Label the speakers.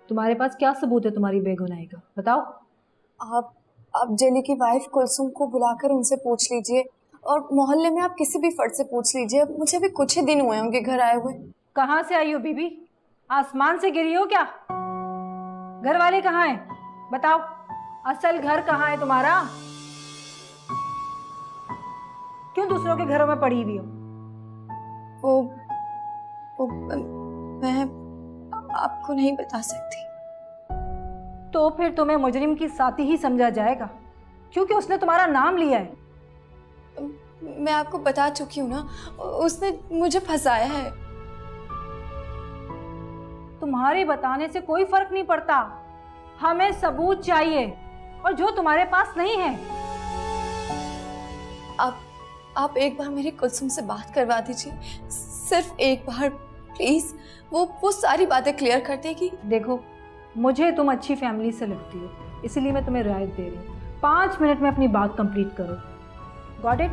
Speaker 1: तुम्हारे पास क्या सबूत है तुम्हारी बेगुनाही का, बताओ।
Speaker 2: आप जेली की वाइफ कुलसुम को बुलाकर उनसे पूछ लीजिए, और मोहल्ले में आप किसी भी फर्द से पूछ लीजिए। मुझे अभी कुछ ही दिन हुए हैं उनके घर आए हुए।
Speaker 1: कहाँ से आई हो बीबी? आसमान से गिरी हो क्या? घर वाले कहाँ हैं? बताओ, असल घर कहाँ है तुम्हारा? क्यों दूसरों के घरों में पड़ी हुई हो?
Speaker 2: वो मैं आपको नहीं बता सकती।
Speaker 1: तो फिर तुम्हें मुजरिम की साथी ही समझा जाएगा, क्योंकि उसने तुम्हारा नाम लिया है।
Speaker 2: मैं आपको बता चुकी हूँ ना, उसने मुझे फंसाया है।
Speaker 1: तुम्हारे बताने से कोई फर्क नहीं पड़ता, हमें सबूत चाहिए, और जो तुम्हारे पास नहीं है।
Speaker 2: आप एक बार मेरी कुलसुम से बात करवा दीजिए, सिर्फ एक बार प्लीज। वो सारी बातें क्लियर कर देगी।
Speaker 1: देखो, मुझे तुम अच्छी फैमिली से लगती हो, इसीलिए मैं तुम्हें रियायत दे रही हूँ। 5 मिनट में अपनी बात कंप्लीट करो। Got it?